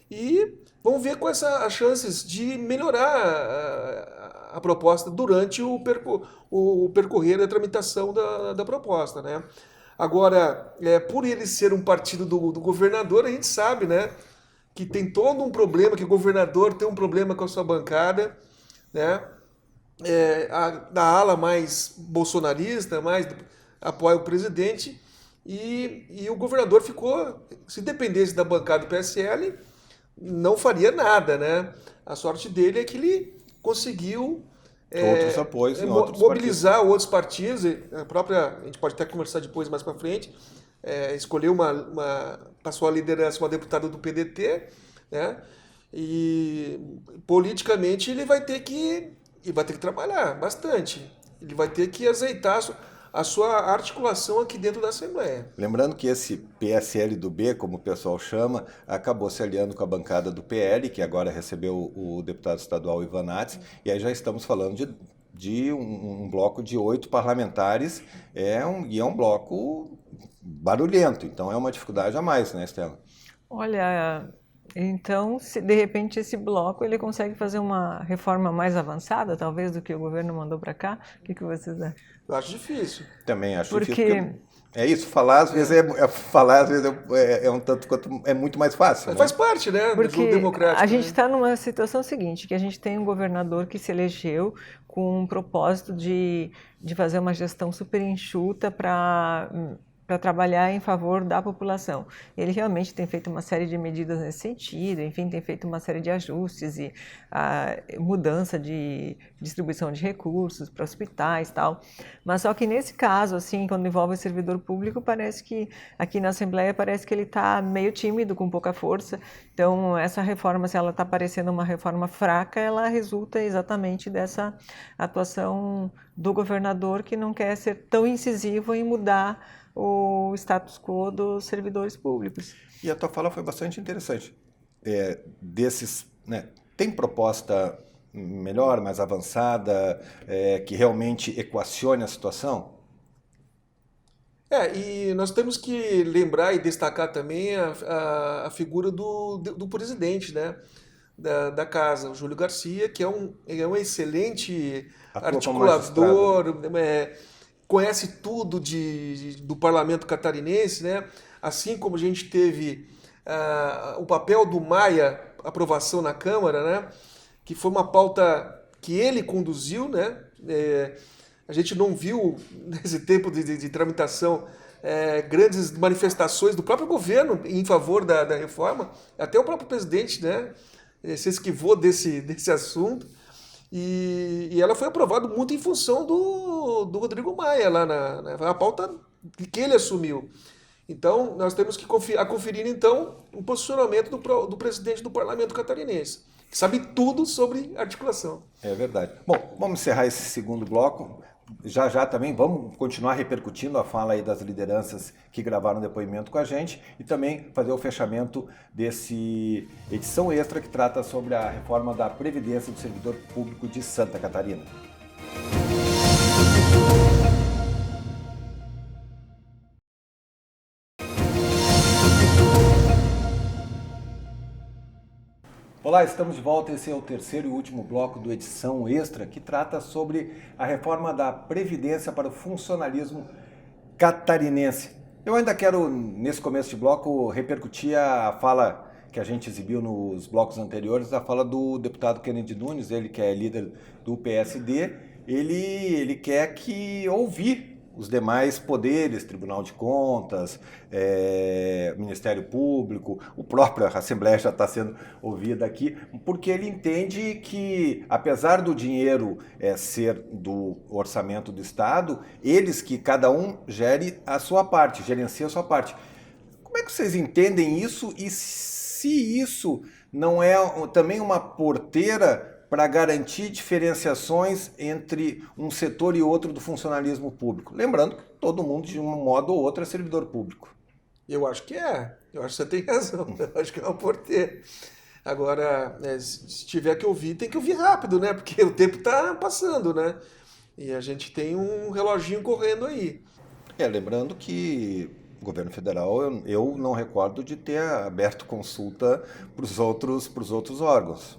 E vamos ver quais são as chances de melhorar a proposta durante o percorrer da tramitação da proposta, né? Agora, por ele ser um partido do governador, a gente sabe, né, que tem todo um problema, que o governador tem um problema com a sua bancada, né? Da ala mais bolsonarista, apoia o presidente, e o governador ficou, se dependesse da bancada do PSL, não faria nada, né? A sorte dele é que ele conseguiu outros apoios em outros mobilizar outros partidos. A gente pode até conversar depois, mais para frente. Escolheu passou a liderança uma deputada do PDT, né? E politicamente ele vai ter que trabalhar bastante. Ele vai ter que azeitar a sua articulação aqui dentro da Assembleia. Lembrando que esse PSL do B, como o pessoal chama, acabou se aliando com a bancada do PL, que agora recebeu o deputado estadual Ivan Nats, e aí já estamos falando de um bloco de 8 parlamentares, e é um bloco barulhento, então é uma dificuldade a mais, né, Estela? Olha, então, se de repente esse bloco ele consegue fazer uma reforma mais avançada, talvez, do que o governo mandou para cá, o que vocês acham? Eu acho difícil. Também acho Porque... difícil. É isso, falar às vezes é um tanto quanto é muito mais fácil. Mas né? faz parte, né? Porque do democrático. A gente está numa situação seguinte, que a gente tem um governador que se elegeu com um propósito de fazer uma gestão super enxuta para trabalhar em favor da população. Ele realmente tem feito uma série de medidas nesse sentido, enfim, tem feito uma série de ajustes e mudança de distribuição de recursos para hospitais e tal. Mas só que nesse caso, assim, quando envolve o servidor público, parece que aqui na Assembleia parece que ele está meio tímido, com pouca força. Então, essa reforma, se ela está parecendo uma reforma fraca, ela resulta exatamente dessa atuação do governador que não quer ser tão incisivo em mudar o status quo dos servidores públicos. E a tua fala foi bastante interessante. Tem proposta melhor, mais avançada, que realmente equacione a situação? E nós temos que lembrar e destacar também a figura do presidente, né? Da casa, o Júlio Garcia, que é um excelente articulador, conhece tudo do parlamento catarinense, né? Assim como a gente teve o papel do Maia, aprovação na Câmara, né? Que foi uma pauta que ele conduziu, né? A gente não viu, nesse tempo de tramitação, grandes manifestações do próprio governo em favor da reforma. Até o próprio presidente, né? Se esquivou desse assunto. E ela foi aprovada muito em função do Rodrigo Maia, lá na pauta que ele assumiu. Então, nós temos que conferir, então, o posicionamento do presidente do parlamento catarinense, que sabe tudo sobre articulação. É verdade. Bom, vamos encerrar esse segundo bloco. Já também vamos continuar repercutindo a fala aí das lideranças que gravaram depoimento com a gente e também fazer o fechamento desse edição extra que trata sobre a reforma da Previdência do Servidor Público de Santa Catarina. Olá, estamos de volta. Esse é o terceiro e último bloco do Edição Extra, que trata sobre a reforma da Previdência para o funcionalismo catarinense. Eu ainda quero, nesse começo de bloco, repercutir a fala que a gente exibiu nos blocos anteriores, a fala do deputado Kennedy Nunes, ele que é líder do PSD. Ele quer ouvir os demais poderes, Tribunal de Contas, Ministério Público, o próprio Assembleia já está sendo ouvida aqui, porque ele entende que, apesar do dinheiro ser do orçamento do Estado, eles que cada um gere a sua parte, gerencia a sua parte. Como é que vocês entendem isso e se isso não é também uma porteira para garantir diferenciações entre um setor e outro do funcionalismo público? Lembrando que todo mundo, de um modo ou outro, é servidor público. Eu acho que é. Eu acho que você tem razão. Eu acho que é uma porteira. Agora, se tiver que ouvir, tem que ouvir rápido, né? Porque o tempo está passando, né? E a gente tem um reloginho correndo aí. Lembrando que o governo federal, eu não recordo de ter aberto consulta para os outros órgãos.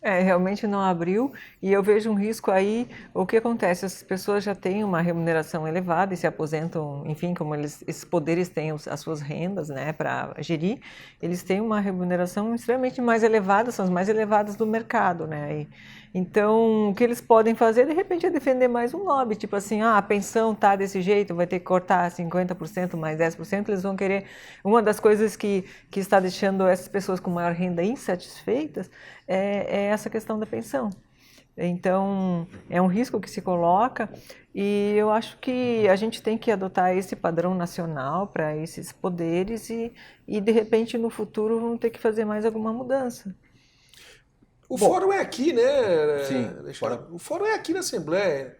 Realmente não abriu e eu vejo um risco aí. O que acontece? As pessoas já têm uma remuneração elevada e se aposentam, enfim, como esses poderes têm as suas rendas, né, para gerir, eles têm uma remuneração extremamente mais elevada, são as mais elevadas do mercado, né? Então, o que eles podem fazer, de repente, é defender mais um lobby, tipo assim, a pensão tá desse jeito, vai ter que cortar 50% mais 10%, eles vão querer... Uma das coisas que está deixando essas pessoas com maior renda insatisfeitas é essa questão da pensão. Então, é um risco que se coloca e eu acho que a gente tem que adotar esse padrão nacional para esses poderes e, de repente, no futuro, vamos ter que fazer mais alguma mudança. O fórum é aqui, né? Sim, O fórum é aqui na Assembleia.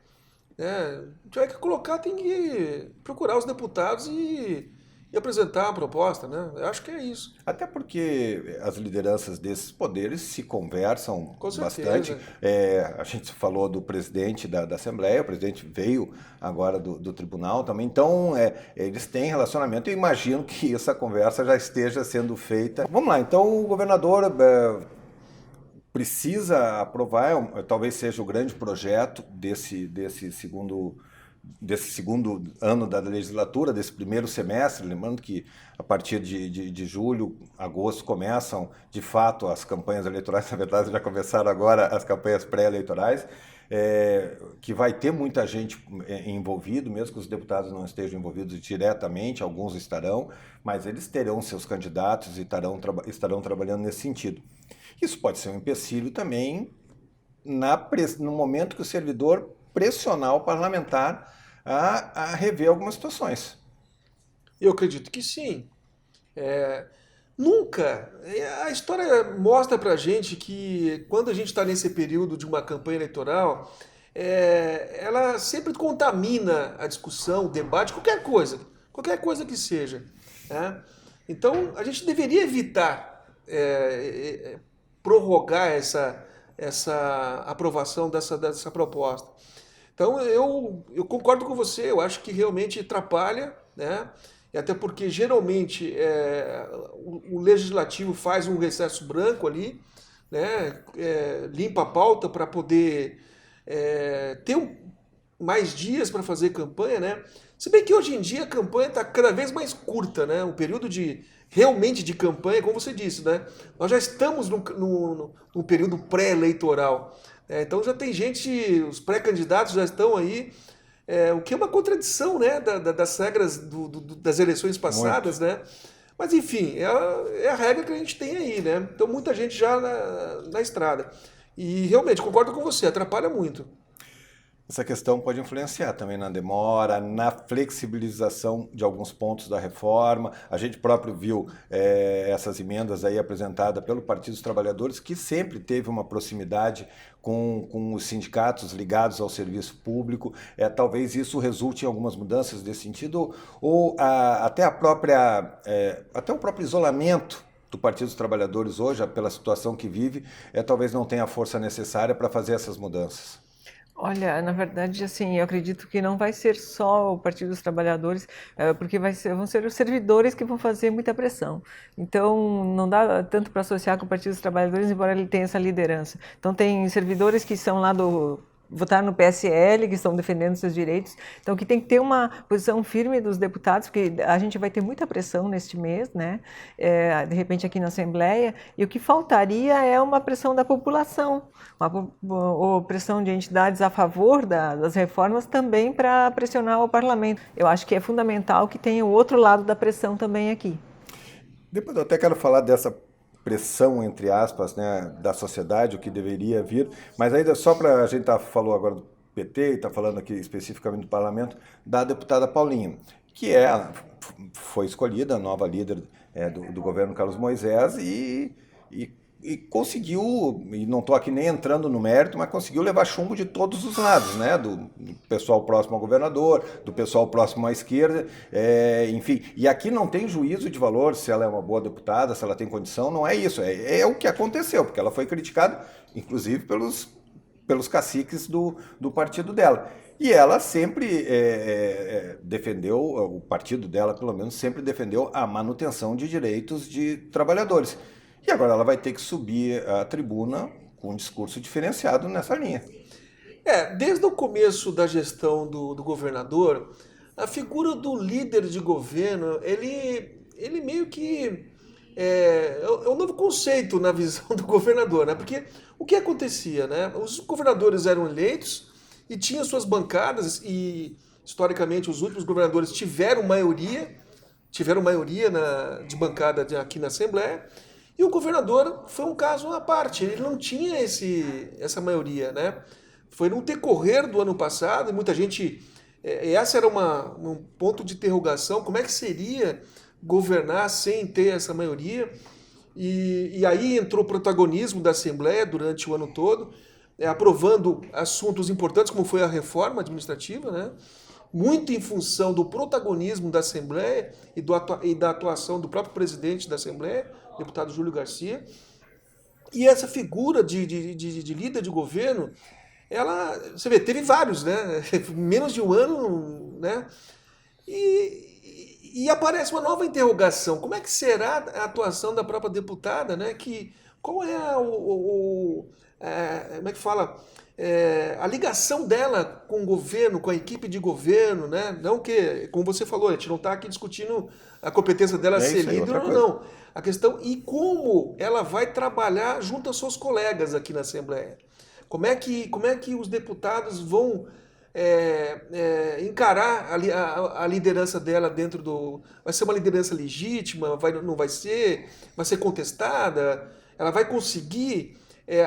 Né? Tiver que colocar, tem que procurar os deputados e apresentar a proposta, né? Eu acho que é isso. Até porque as lideranças desses poderes se conversam Com bastante. certeza. A gente falou do presidente da Assembleia, o presidente veio agora do tribunal também, então eles têm relacionamento. Eu imagino que essa conversa já esteja sendo feita. Vamos lá, então o governador precisa aprovar, talvez seja o grande projeto desse segundo ano da legislatura, desse primeiro semestre, lembrando que a partir de julho, agosto, começam de fato as campanhas eleitorais, na verdade já começaram agora as campanhas pré-eleitorais, que vai ter muita gente envolvida, mesmo que os deputados não estejam envolvidos diretamente, alguns estarão, mas eles terão seus candidatos e estarão trabalhando nesse sentido. Isso pode ser um empecilho também no momento que o servidor pressionar o parlamentar a rever algumas situações. Eu acredito que sim. Nunca. A história mostra pra gente que quando a gente está nesse período de uma campanha eleitoral, ela sempre contamina a discussão, o debate, qualquer coisa que seja. Né? Então, a gente deveria evitar prorrogar essa aprovação dessa proposta. Então, eu concordo com você, eu acho que realmente atrapalha, né? E até porque geralmente o legislativo faz um recesso branco ali, né? Limpa a pauta para poder ter mais dias para fazer campanha, né? Se bem que hoje em dia a campanha está cada vez mais curta, né? O período realmente de campanha, como você disse, né? Nós já estamos num período pré-eleitoral. Então já tem gente, os pré-candidatos já estão aí, o que é uma contradição, né, das regras das eleições passadas, né? Mas enfim, é a regra que a gente tem aí, né? Então muita gente já na estrada. E realmente, concordo com você, atrapalha muito. Essa questão pode influenciar também na demora, na flexibilização de alguns pontos da reforma. A gente próprio viu essas emendas aí apresentadas pelo Partido dos Trabalhadores, que sempre teve uma proximidade com os sindicatos ligados ao serviço público. Talvez isso resulte em algumas mudanças desse sentido, ou até o próprio isolamento do Partido dos Trabalhadores hoje, pela situação que vive, talvez não tenha a força necessária para fazer essas mudanças. Olha, na verdade, assim, eu acredito que não vai ser só o Partido dos Trabalhadores, porque vão ser os servidores que vão fazer muita pressão. Então, não dá tanto para associar com o Partido dos Trabalhadores, embora ele tenha essa liderança. Então, tem servidores que são lá votaram no PSL, que estão defendendo seus direitos. Então, que tem que ter uma posição firme dos deputados, porque a gente vai ter muita pressão neste mês, né? De repente aqui na Assembleia, e o que faltaria é uma pressão da população, ou pressão de entidades a favor das reformas também para pressionar o parlamento. Eu acho que é fundamental que tenha o outro lado da pressão também aqui. Depois eu até quero falar dessa pressão, entre aspas, né, da sociedade, o que deveria vir, mas ainda só para a gente falou agora do PT e está falando aqui especificamente do parlamento, da deputada Paulinha, que foi escolhida a nova líder do governo Carlos Moisés e conseguiu, e não estou aqui nem entrando no mérito, mas conseguiu levar chumbo de todos os lados, né? Do pessoal próximo ao governador, do pessoal próximo à esquerda, enfim. E aqui não tem juízo de valor se ela é uma boa deputada, se ela tem condição, não é isso. É o que aconteceu, porque ela foi criticada, inclusive, pelos caciques do partido dela. E ela sempre defendeu, o partido dela, pelo menos, sempre defendeu a manutenção de direitos de trabalhadores. E agora ela vai ter que subir à tribuna com um discurso diferenciado nessa linha. Desde o começo da gestão do governador, a figura do líder de governo, ele meio que é um novo conceito na visão do governador, né? Porque o que acontecia, né? Os governadores eram eleitos e tinham suas bancadas e, historicamente, os últimos governadores tiveram maioria de bancada aqui na Assembleia, e o governador foi um caso à parte, ele não tinha essa maioria, né? Foi no decorrer do ano passado, e muita gente... essa era um ponto de interrogação, como é que seria governar sem ter essa maioria? E aí entrou o protagonismo da Assembleia durante o ano todo, aprovando assuntos importantes, como foi a reforma administrativa, né? Muito em função do protagonismo da Assembleia e da atuação do próprio presidente da Assembleia, deputado Júlio Garcia. E essa figura de líder de governo, você vê, teve vários, né? Menos de um ano, né? E aparece uma nova interrogação. Como é que será a atuação da própria deputada, né? Qual é como é que fala? A ligação dela com o governo, com a equipe de governo, né? Não que, como você falou, a gente não está aqui discutindo a competência dela ser líder ou não. A questão e como ela vai trabalhar junto aos seus colegas aqui na Assembleia. Como é que os deputados vão encarar a liderança dela dentro do... Vai ser uma liderança legítima? Não vai ser? Vai ser contestada? Ela vai conseguir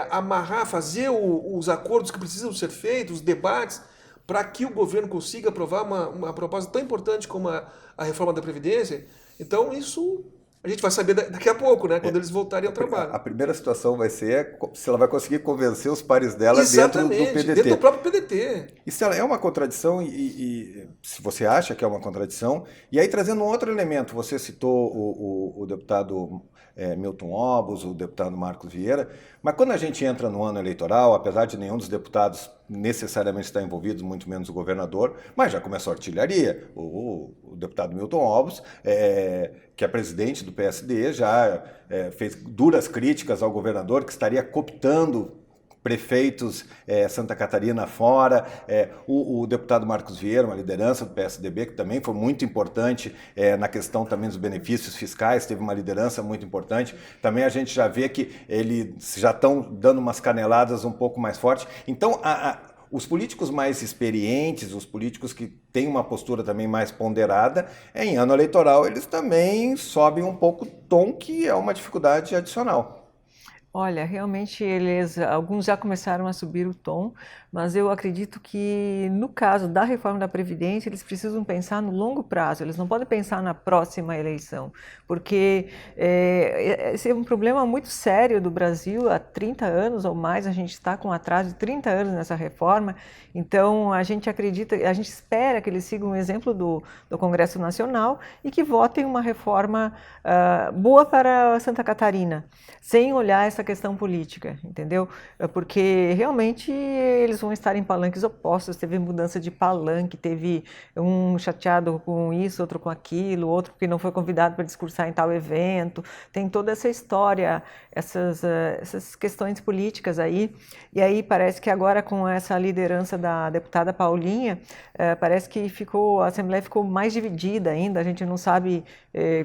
amarrar, fazer os acordos que precisam ser feitos, os debates, para que o governo consiga aprovar uma proposta tão importante como a reforma da Previdência? Então, isso... A gente vai saber daqui a pouco, né? Quando eles voltarem ao trabalho. A primeira situação vai ser se ela vai conseguir convencer os pares dela Exatamente, dentro do PDT. Dentro do próprio PDT. Isso é uma contradição e se você acha que é uma contradição. E aí, trazendo um outro elemento, você citou o deputado Milton Obos, o deputado Marcos Vieira, mas quando a gente entra no ano eleitoral, apesar de nenhum dos deputados necessariamente estar envolvido, muito menos o governador, mas já começou a artilharia. O deputado Milton Obos, que é presidente do PSD, já fez duras críticas ao governador, que estaria cooptando prefeitos Santa Catarina fora, o deputado Marcos Vieira, uma liderança do PSDB, que também foi muito importante na questão também dos benefícios fiscais, teve uma liderança muito importante. Também a gente já vê que eles já estão dando umas caneladas um pouco mais fortes. Então, os políticos mais experientes, os políticos que têm uma postura também mais ponderada, em ano eleitoral eles também sobem um pouco o tom, que é uma dificuldade adicional. Olha, realmente alguns já começaram a subir o tom, mas eu acredito que no caso da reforma da Previdência, eles precisam pensar no longo prazo, eles não podem pensar na próxima eleição, porque esse é um problema muito sério do Brasil. Há 30 anos ou mais a gente está com um atraso de 30 anos nessa reforma, então a gente espera que eles sigam o exemplo do Congresso Nacional e que votem uma reforma boa para Santa Catarina, sem olhar essa questão política, entendeu? Porque realmente eles vão estar em palanques opostos. Teve mudança de palanque, teve um chateado com isso, outro com aquilo, outro que não foi convidado para discursar em tal evento. Tem toda essa história, essas questões políticas aí. E aí parece que agora, com essa liderança da deputada Paulinha, parece que a Assembleia ficou mais dividida ainda. A gente não sabe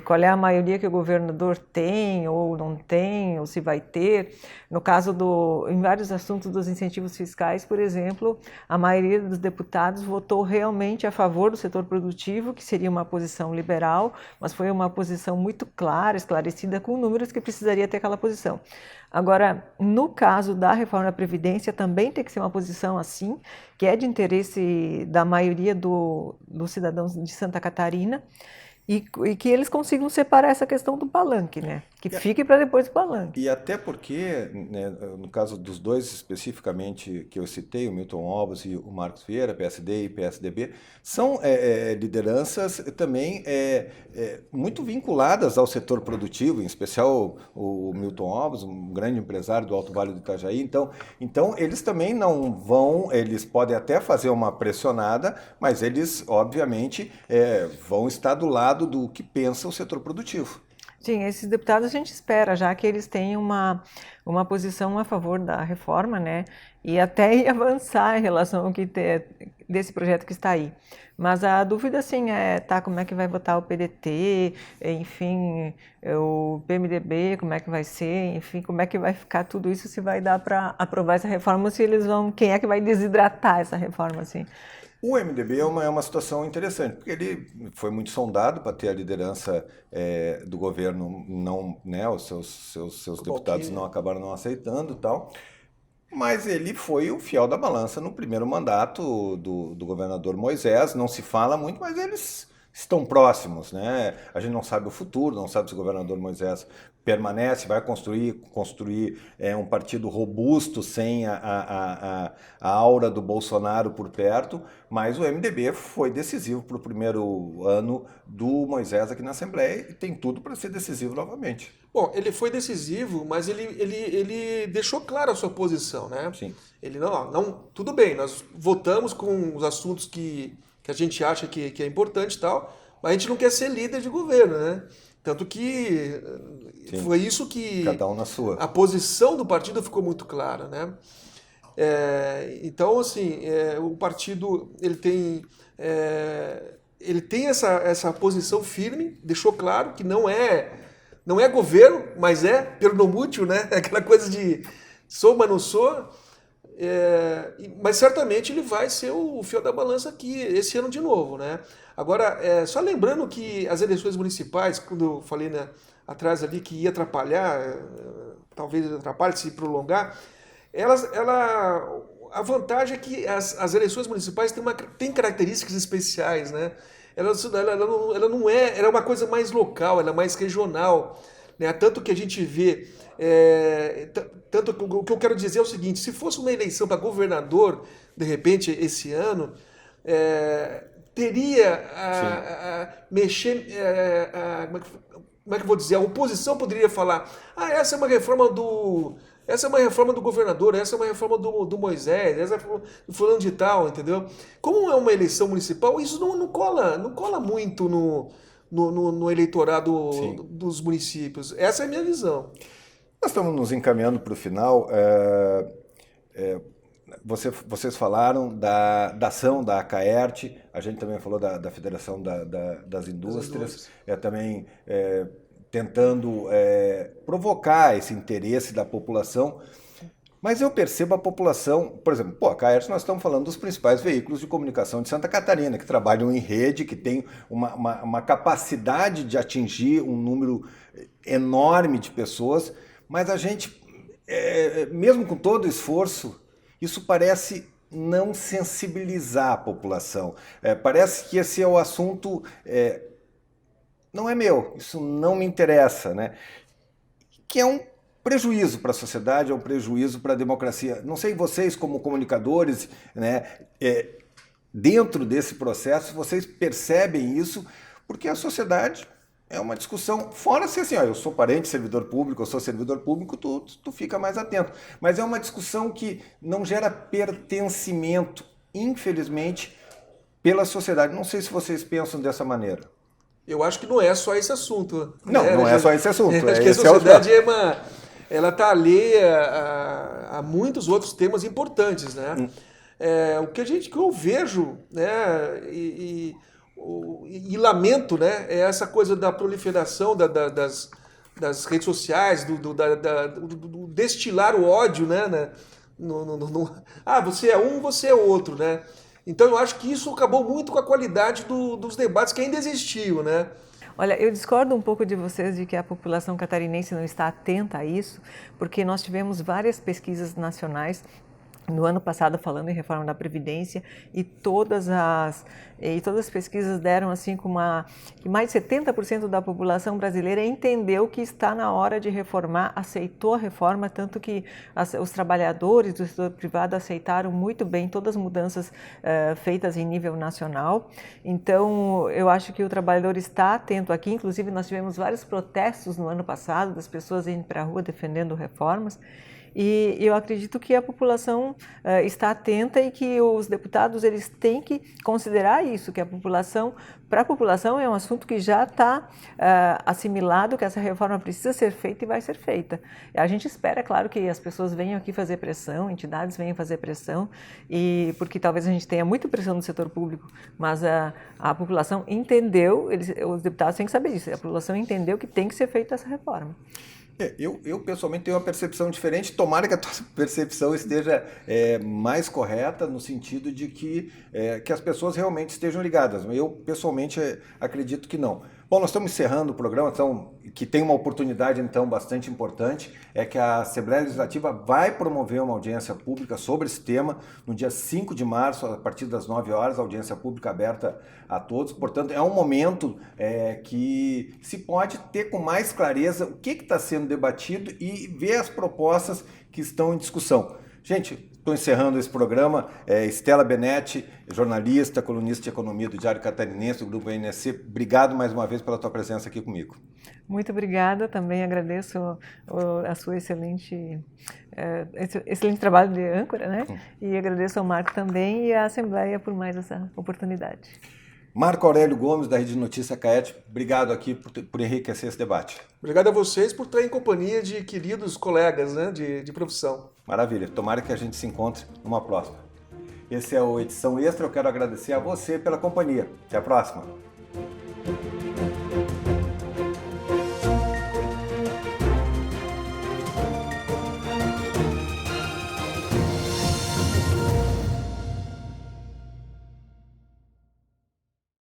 qual é a maioria que o governador tem ou não tem, ou se vai ter. No caso em vários assuntos dos incentivos fiscais, por exemplo, a maioria dos deputados votou realmente a favor do setor produtivo, que seria uma posição liberal, mas foi uma posição muito clara, esclarecida, com números que precisaria ter aquela posição. Agora, no caso da reforma da Previdência, também tem que ser uma posição assim, que é de interesse da maioria dos cidadãos de Santa Catarina, e que eles consigam separar essa questão do palanque, né? Que fique para depois do palanque. E até porque, né, no caso dos dois especificamente que eu citei, o Milton Obos e o Marcos Vieira, PSD e PSDB, são lideranças também muito vinculadas ao setor produtivo, em especial o Milton Obos, um grande empresário do Alto Vale do Itajaí. Então eles também não vão, eles podem até fazer uma pressionada, mas eles, obviamente, vão estar do lado do que pensa o setor produtivo. Sim, esses deputados a gente espera, já que eles têm uma posição a favor da reforma, né? E até ir avançar em relação ao que desse projeto que está aí. Mas a dúvida, sim, como é que vai votar o PDT, enfim, o PMDB, como é que vai ser, enfim, como é que vai ficar tudo isso, se vai dar para aprovar essa reforma, se eles vão, quem é que vai desidratar essa reforma, assim. O MDB é uma situação interessante, porque ele foi muito sondado para ter a liderança do governo, não, né, os seus deputados não acabaram não aceitando e tal, mas ele foi o fiel da balança no primeiro mandato do governador Moisés, não se fala muito, mas eles estão próximos, né? A gente não sabe o futuro, não sabe se o governador Moisés permanece, vai construir um partido robusto sem a aura do Bolsonaro por perto, mas o MDB foi decisivo para o primeiro ano do Moisés aqui na Assembleia e tem tudo para ser decisivo novamente. Bom, ele foi decisivo, mas ele deixou clara a sua posição, né? Sim. Ele não, tudo bem, nós votamos com os assuntos que a gente acha que é importante e tal, mas a gente não quer ser líder de governo, né? Tanto que Sim. foi isso que... Cada um na sua. A posição do partido ficou muito clara, né? Então, assim, o partido ele tem essa posição firme, deixou claro que não é governo, mas é pernomútil, né? Aquela coisa de sou, mas não sou. Mas certamente ele vai ser o fiel da balança aqui esse ano de novo, né? Agora, só lembrando que as eleições municipais, quando eu falei atrás ali que ia atrapalhar, talvez atrapalhe se prolongar, a vantagem é que as eleições municipais têm características especiais, né? Ela não é uma coisa mais local, ela é mais regional, né? Tanto que a gente vê, o que eu quero dizer é o seguinte: se fosse uma eleição para governador, de repente, esse ano, teria mexer, como é que eu vou dizer? A oposição poderia falar: essa é uma reforma do governador, essa é uma reforma do Moisés, essa é do fulano de tal, entendeu? Como é uma eleição municipal, isso não cola muito no eleitorado dos municípios. Essa é a minha visão. Nós estamos nos encaminhando para o final. Vocês falaram da ação da Caert, a gente também falou da Federação das Indústrias, também tentando provocar esse interesse da população. Mas eu percebo a população, por exemplo, a Caert, nós estamos falando dos principais veículos de comunicação de Santa Catarina, que trabalham em rede, que tem uma capacidade de atingir um número enorme de pessoas, mas a gente, mesmo com todo o esforço, isso parece não sensibilizar a população. Parece que esse é o assunto, não é meu, isso não me interessa, né? Que é um prejuízo para a sociedade, é um prejuízo para a democracia. Não sei vocês, como comunicadores, né, dentro desse processo, vocês percebem isso, porque a sociedade é uma discussão, fora se assim, eu sou parente de servidor público, eu sou servidor público, tu fica mais atento. Mas é uma discussão que não gera pertencimento, infelizmente, pela sociedade. Não sei se vocês pensam dessa maneira. Eu acho que não é só esse assunto. Não é só esse assunto. Acho que a sociedade ela está alheia a muitos outros temas importantes, né? O que eu vejo, né, e lamento, né, é essa coisa da proliferação das redes sociais, do destilar o ódio, né? Você é um, você é outro, né? Então eu acho que isso acabou muito com a qualidade dos debates que ainda existiam, né? Olha, eu discordo um pouco de vocês de que a população catarinense não está atenta a isso, porque nós tivemos várias pesquisas nacionais no ano passado falando em reforma da Previdência e todas as pesquisas deram assim que mais de 70% da população brasileira entendeu que está na hora de reformar, aceitou a reforma, tanto que os trabalhadores do setor privado aceitaram muito bem todas as mudanças feitas em nível nacional. Então, eu acho que o trabalhador está atento aqui, inclusive nós tivemos vários protestos no ano passado das pessoas indo para a rua defendendo reformas. e eu acredito que a população está atenta e que os deputados eles têm que considerar isso, que para a população é um assunto que já está assimilado, que essa reforma precisa ser feita e vai ser feita. A gente espera, claro, que as pessoas venham aqui fazer pressão, entidades venham fazer pressão, porque talvez a gente tenha muita pressão no setor público, mas a população entendeu, os deputados têm que saber disso, a população entendeu que tem que ser feita essa reforma. Eu pessoalmente tenho uma percepção diferente, tomara que a tua percepção esteja mais correta, no sentido de que as pessoas realmente estejam ligadas. Eu pessoalmente acredito que não. Bom, nós estamos encerrando o programa, então, que tem uma oportunidade então bastante importante, é que a Assembleia Legislativa vai promover uma audiência pública sobre esse tema no dia 5 de março, a partir das 9 horas, audiência pública aberta a todos. Portanto, é um momento que se pode ter com mais clareza o que está sendo debatido e ver as propostas que estão em discussão. Gente, estou encerrando esse programa. Estela Benetti, jornalista, colunista de economia do Diário Catarinense, do Grupo NSC. Obrigado mais uma vez pela tua presença aqui comigo. Muito obrigada. Também agradeço a sua excelente trabalho de âncora, né? E agradeço ao Marco também e à Assembleia por mais essa oportunidade. Marco Aurélio Gomes, da Rede Notícia Caete, obrigado aqui por enriquecer esse debate. Obrigado a vocês por estar em companhia de queridos colegas, né, de profissão. Maravilha, tomara que a gente se encontre numa próxima. Esse é o Edição Extra, eu quero agradecer a você pela companhia. Até a próxima.